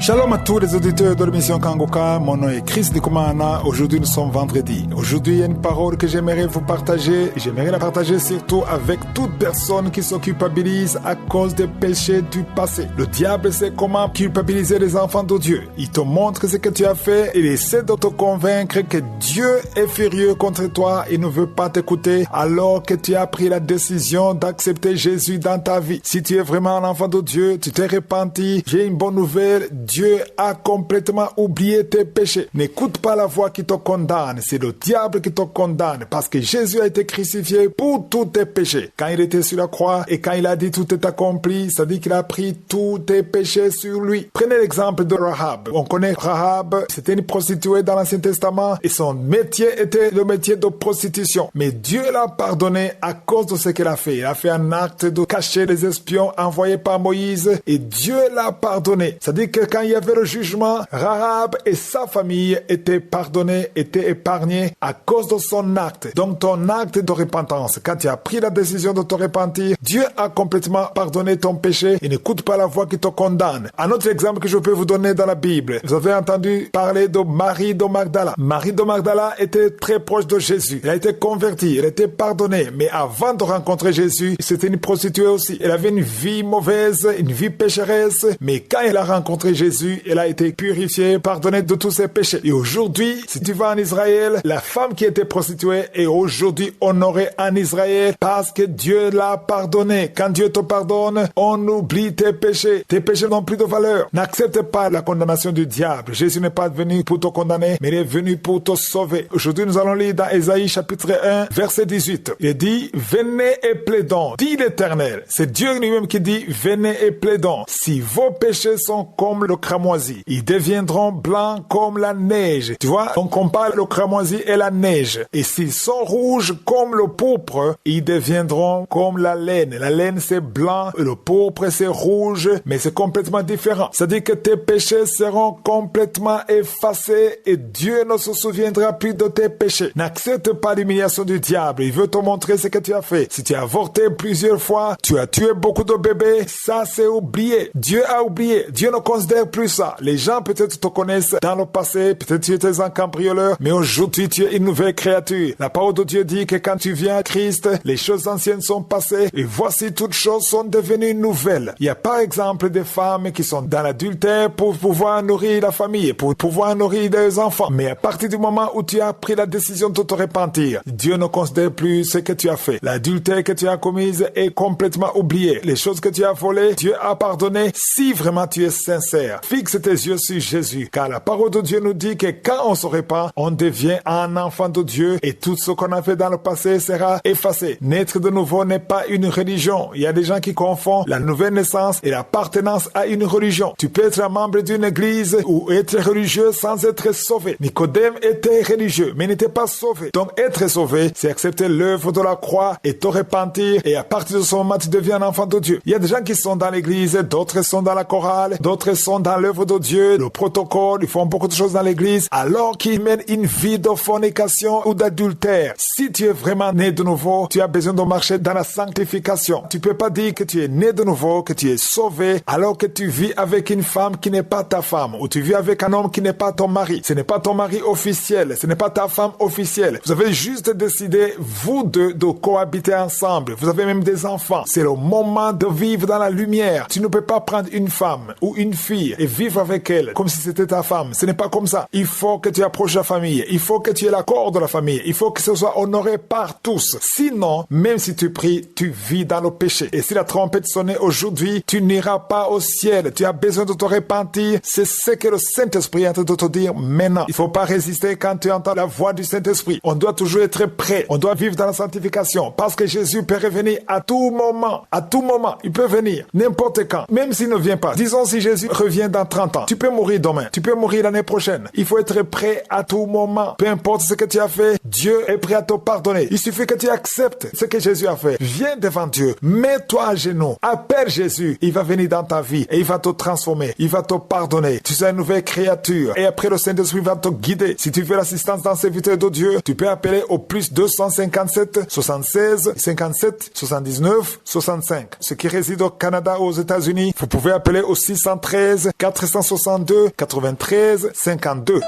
Shalom à tous les auditeurs de l'émission Kangoka, mon nom est Chris Ndikumana. Aujourd'hui nous sommes vendredi. Aujourd'hui il y a une parole que j'aimerais vous partager. J'aimerais la partager surtout avec toute personne qui se culpabilise à cause des péchés du passé. Le diable sait comment culpabiliser les enfants de Dieu. Il te montre ce que tu as fait, il essaie de te convaincre que Dieu est furieux contre toi et ne veut pas t'écouter alors que tu as pris la décision d'accepter Jésus dans ta vie. Si tu es vraiment un enfant de Dieu, tu t'es repenti, j'ai une bonne nouvelle. Dieu a complètement oublié tes péchés. N'écoute pas la voix qui te condamne. C'est le diable qui te condamne parce que Jésus a été crucifié pour tous tes péchés. Quand il était sur la croix et quand il a dit tout est accompli, ça dit qu'il a pris tous tes péchés sur lui. Prenez l'exemple de Rahab. On connaît Rahab, c'était une prostituée dans l'Ancien Testament et son métier était le métier de prostitution. Mais Dieu l'a pardonné à cause de ce qu'elle a fait. Il a fait un acte de cacher les espions envoyés par Moïse et Dieu l'a pardonné. Ça dit que quand il y avait le jugement, Rahab et sa famille étaient pardonnés, étaient épargnés à cause de son acte. Donc ton acte de repentance, quand tu as pris la décision de te repentir, Dieu a complètement pardonné ton péché et n'écoute pas la voix qui te condamne. Un autre exemple que je peux vous donner dans la Bible, vous avez entendu parler de Marie de Magdala. Marie de Magdala était très proche de Jésus. Elle a été convertie, elle a été pardonnée, mais avant de rencontrer Jésus, c'était une prostituée aussi. Elle avait une vie mauvaise, une vie pécheresse, mais quand elle a rencontré Jésus, elle a été purifiée, pardonnée de tous ses péchés. Et aujourd'hui, si tu vas en Israël, la femme qui était prostituée est aujourd'hui honorée en Israël parce que Dieu l'a pardonnée. Quand Dieu te pardonne, on oublie tes péchés. Tes péchés n'ont plus de valeur. N'accepte pas la condamnation du diable. Jésus n'est pas venu pour te condamner, mais il est venu pour te sauver. Aujourd'hui, nous allons lire dans Ésaïe chapitre 1, verset 18. Il dit, venez et plaidons, dit l'Éternel. C'est Dieu lui-même qui dit, venez et plaidons. Si vos péchés sont comme le cramoisi, ils deviendront blancs comme la neige. Tu vois, on compare le cramoisi et la neige. Et s'ils sont rouges comme le pourpre, ils deviendront comme la laine. La laine c'est blanc, le pourpre c'est rouge, mais c'est complètement différent. C'est-à-dire que tes péchés seront complètement effacés et Dieu ne se souviendra plus de tes péchés. N'accepte pas l'humiliation du diable. Il veut te montrer ce que tu as fait. Si tu as avorté plusieurs fois, tu as tué beaucoup de bébés, ça c'est oublié. Dieu a oublié. Dieu ne considère plus ça. Les gens peut-être te connaissent dans le passé, peut-être tu étais un cambrioleur, mais aujourd'hui tu es une nouvelle créature. La parole de Dieu dit que quand tu viens à Christ, les choses anciennes sont passées et voici toutes choses sont devenues nouvelles. Il y a par exemple des femmes qui sont dans l'adultère pour pouvoir nourrir la famille, pour pouvoir nourrir des enfants. Mais à partir du moment où tu as pris la décision de te repentir, Dieu ne considère plus ce que tu as fait. L'adultère que tu as commise est complètement oubliée. Les choses que tu as volées, Dieu a pardonné si vraiment tu es sincère. Fixe tes yeux sur Jésus, car la parole de Dieu nous dit que quand on se repent, on devient un enfant de Dieu et tout ce qu'on a fait dans le passé sera effacé. Naître de nouveau n'est pas une religion. Il y a des gens qui confondent la nouvelle naissance et l'appartenance à une religion. Tu peux être un membre d'une église ou être religieux sans être sauvé. Nicodème était religieux, mais n'était pas sauvé. Donc être sauvé, c'est accepter l'œuvre de la croix et te repentir et à partir de ce moment, tu deviens un enfant de Dieu. Il y a des gens qui sont dans l'église, d'autres sont dans la chorale, d'autres sont dans l'œuvre de Dieu, le protocole, ils font beaucoup de choses dans l'église, alors qu'ils mènent une vie de fornication ou d'adultère. Si tu es vraiment né de nouveau, tu as besoin de marcher dans la sanctification. Tu peux pas dire que tu es né de nouveau, que tu es sauvé, alors que tu vis avec une femme qui n'est pas ta femme, ou tu vis avec un homme qui n'est pas ton mari. Ce n'est pas ton mari officiel, ce n'est pas ta femme officielle. Vous avez juste décidé, vous deux, de cohabiter ensemble. Vous avez même des enfants. C'est le moment de vivre dans la lumière. Tu ne peux pas prendre une femme ou une fille et vivre avec elle comme si c'était ta femme. Ce n'est pas comme ça. Il faut que tu approches la famille. Il faut que tu aies l'accord de la famille. Il faut que ce soit honoré par tous. Sinon, même si tu pries, tu vis dans le péché. Et si la trompette sonnait aujourd'hui, tu n'iras pas au ciel. Tu as besoin de te repentir. C'est ce que le Saint-Esprit est en train de te dire maintenant. Il ne faut pas résister quand tu entends la voix du Saint-Esprit. On doit toujours être prêt. On doit vivre dans la sanctification parce que Jésus peut revenir à tout moment. À tout moment, il peut venir. N'importe quand. Même s'il ne vient pas. Disons si Jésus revient dans 30 ans. Tu peux mourir demain. Tu peux mourir l'année prochaine. Il faut être prêt à tout moment. Peu importe ce que tu as fait, Dieu est prêt à te pardonner. Il suffit que tu acceptes ce que Jésus a fait. Viens devant Dieu. Mets-toi à genoux. Appelle Jésus. Il va venir dans ta vie et il va te transformer. Il va te pardonner. Tu seras une nouvelle créature. Et après, le Saint-Esprit va te guider. Si tu veux l'assistance d'un serviteur de Dieu, tu peux appeler au plus 257 76 57 79 65. Ceux qui résident au Canada, aux États-Unis, vous pouvez appeler au 613 462 93 52.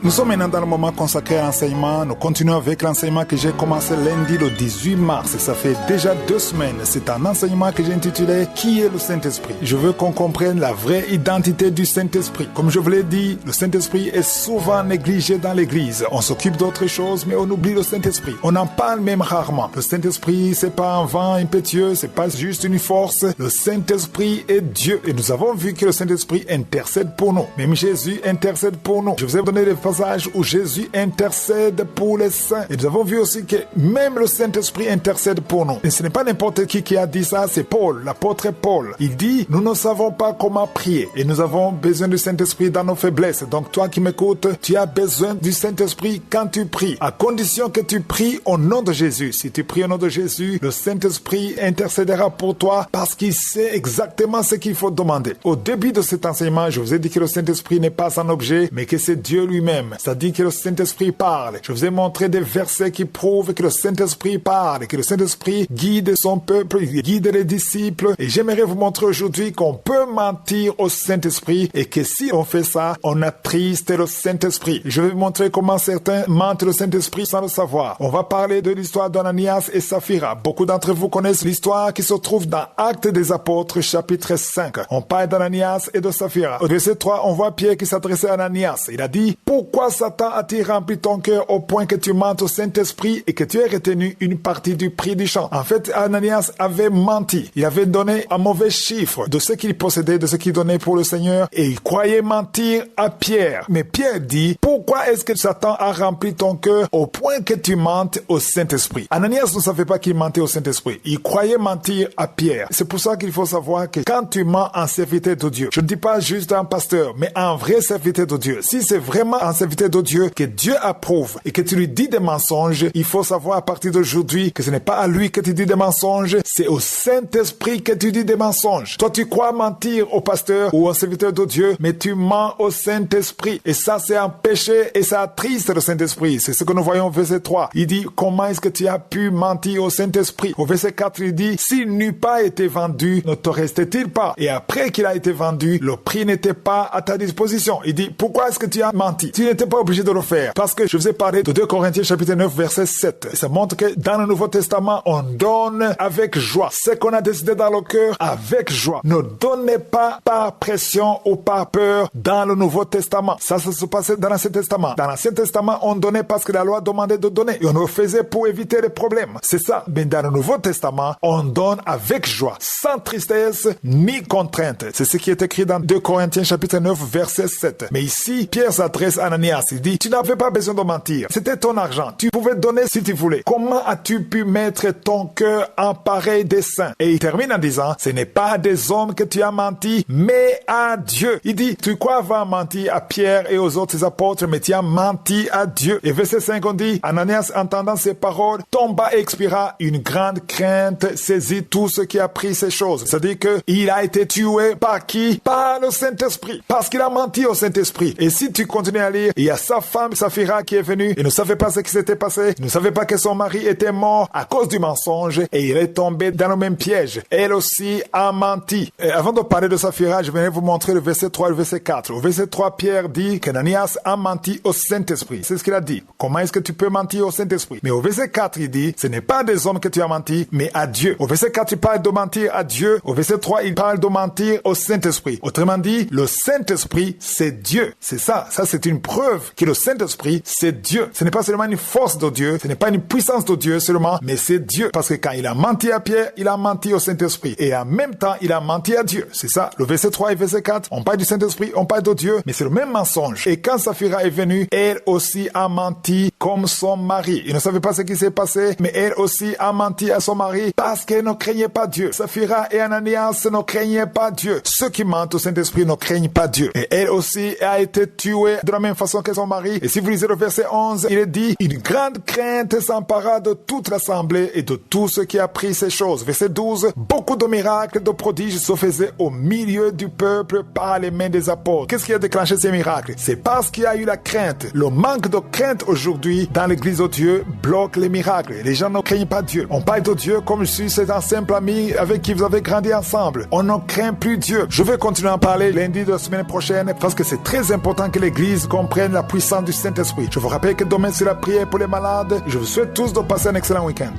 Nous sommes maintenant dans le moment consacré à l'enseignement. Nous continuons avec l'enseignement que j'ai commencé lundi le 18 mars. Ça fait déjà 2 semaines. C'est un enseignement que j'ai intitulé « Qui est le Saint-Esprit ?» Je veux qu'on comprenne la vraie identité du Saint-Esprit. Comme je vous l'ai dit, le Saint-Esprit est souvent négligé dans l'Église. On s'occupe d'autres choses, mais on oublie le Saint-Esprit. On en parle même rarement. Le Saint-Esprit, c'est pas un vent impétueux, c'est pas juste une force. Le Saint-Esprit est Dieu. Et nous avons vu que le Saint-Esprit intercède pour nous. Même Jésus intercède pour nous. Je vous ai donné des passages où Jésus intercède pour les saints. Et nous avons vu aussi que même le Saint-Esprit intercède pour nous. Et ce n'est pas n'importe qui a dit ça, c'est Paul, l'apôtre Paul. Il dit, nous ne savons pas comment prier. Et nous avons besoin du Saint-Esprit dans nos faiblesses. Donc toi qui m'écoutes, tu as besoin du Saint-Esprit quand tu pries. À condition que tu pries au nom de Jésus. Si tu pries au nom de Jésus, le Saint-Esprit intercédera pour toi parce qu'il sait exactement ce qu'il faut demander. Au début de cet enseignement, je vous ai dit que le Saint-Esprit n'est pas un objet, mais que c'est Dieu lui-même. Ça dit que le Saint-Esprit parle. Je vous ai montré des versets qui prouvent que le Saint-Esprit parle, que le Saint-Esprit guide son peuple, guide les disciples. Et j'aimerais vous montrer aujourd'hui qu'on peut mentir au Saint-Esprit et que si on fait ça, on attriste le Saint-Esprit. Je vais vous montrer comment certains mentent le Saint-Esprit sans le savoir. On va parler de l'histoire d'Ananias et Saphira. Beaucoup d'entre vous connaissent l'histoire qui se trouve dans Actes des Apôtres, chapitre 5. On parle d'Ananias et de Saphira. Au verset 3, on voit Pierre qui s'adressait à Ananias. Il a dit, pourquoi Satan a-t-il rempli ton cœur au point que tu mentes au Saint-Esprit et que tu aies retenu une partie du prix du champ? En fait, Ananias avait menti. Il avait donné un mauvais chiffre de ce qu'il possédait, de ce qu'il donnait pour le Seigneur, et il croyait mentir à Pierre. Mais Pierre dit, pourquoi est-ce que Satan a rempli ton cœur au point que tu mentes au Saint-Esprit? Ananias ne savait pas qu'il mentait au Saint-Esprit. Il croyait mentir à Pierre. C'est pour ça qu'il faut savoir que quand tu mens en serviteur de Dieu, je ne dis pas juste un pasteur, mais un vrai serviteur de Dieu. Si c'est vraiment un serviteur de Dieu que Dieu approuve et que tu lui dis des mensonges, il faut savoir à partir d'aujourd'hui que ce n'est pas à lui que tu dis des mensonges, c'est au Saint-Esprit que tu dis des mensonges. Toi, tu crois mentir au pasteur ou au serviteur de Dieu, mais tu mens au Saint-Esprit. Et ça, c'est un péché et ça attriste le Saint-Esprit. C'est ce que nous voyons au verset 3. Il dit, comment est-ce que tu as pu mentir au Saint-Esprit? Au verset 4, il dit, s'il n'eût pas été vendu, ne te restait-il pas? Et après qu'il a été vendu, le prix n'était pas à ta disposition. Il dit, pourquoi est-ce que tu as menti? Tu n'étais pas obligé de le faire. Parce que je vous ai parlé de 2 Corinthiens chapitre 9 verset 7. Ça montre que dans le Nouveau Testament, on donne avec joie. Ce qu'on a décidé dans le cœur, avec joie. Ne donnez pas par pression ou par peur dans le Nouveau Testament. Ça se passait dans l'Ancien Testament. Dans l'Ancien Testament, on donnait parce que la loi demandait de donner. Et on le faisait pour éviter les problèmes. C'est ça. Mais dans le Nouveau Testament, on donne avec joie, sans tristesse ni contrainte. C'est ce qui est écrit dans 2 Corinthiens chapitre 9 verset 7. Mais ici, Pierre s'adresse à Ananias. Il dit, tu n'avais pas besoin de mentir. C'était ton argent. Tu pouvais donner si tu voulais. Comment as-tu pu mettre ton cœur en pareil dessein? Et il termine en disant, ce n'est pas à des hommes que tu as menti, mais à Dieu. Il dit, tu crois avoir menti à Pierre et aux autres apôtres, mais tu as menti à Dieu. Et verset 5, on dit, Ananias, entendant ces paroles, tomba et expira. Une grande crainte saisit tout ce qui a pris ces choses. C'est-à-dire qu'il a été tué par qui? Par le Saint-Esprit. Parce qu'il a menti au Saint-Esprit. Et si tu continues à lire, il y a sa femme, Saphira, qui est venue. Il ne savait pas ce qui s'était passé. Il ne savait pas que son mari était mort à cause du mensonge. Et il est tombé dans le même piège. Elle aussi a menti. Et avant de parler de Saphira, je vais vous montrer le verset 3 et le verset 4. Au verset 3, Pierre dit qu'Ananias a menti au Saint-Esprit. C'est ce qu'il a dit. Comment est-ce que tu peux mentir au Saint-Esprit? Mais au verset 4, il dit, ce n'est pas des hommes que tu as menti, mais à Dieu. Au verset 4, il parle de mentir à Dieu. Au verset 3, il parle de mentir au Saint-Esprit. Autrement dit, le Saint-Esprit, c'est Dieu. C'est ça. Ça, c'est une preuve que le Saint-Esprit, c'est Dieu. Ce n'est pas seulement une force de Dieu, ce n'est pas une puissance de Dieu seulement, mais c'est Dieu. Parce que quand il a menti à Pierre, il a menti au Saint-Esprit. Et en même temps, il a menti à Dieu. C'est ça. Le verset 3 et verset 4, on parle du Saint-Esprit, on parle de Dieu, mais c'est le même mensonge. Et quand Saphira est venue, elle aussi a menti comme son mari. Il ne savait pas ce qui s'est passé, mais elle aussi a menti à son mari parce qu'elle ne craignait pas Dieu. Saphira et Ananias ne craignaient pas Dieu. Ceux qui mentent au Saint-Esprit ne craignent pas Dieu. Et elle aussi a été tuée de la même façon que son mari. Et si vous lisez le verset 11, il est dit, une grande crainte s'empara de toute l'assemblée et de tous ceux qui apprirent ces choses. Verset 12, beaucoup de miracles, de prodiges se faisaient au milieu du peuple par les mains des apôtres. Qu'est-ce qui a déclenché ces miracles? C'est parce qu'il y a eu la crainte. Le manque de crainte aujourd'hui dans l'église de Dieu bloque les miracles. Les gens ne craignent pas Dieu. On parle de Dieu comme si c'était un simple ami avec qui vous avez grandi ensemble. On ne craint plus Dieu. Je vais continuer à en parler lundi de la semaine prochaine parce que c'est très important que l'église comprenne la puissance du Saint-Esprit. Je vous rappelle que demain c'est la prière pour les malades. Je vous souhaite tous de passer un excellent week-end.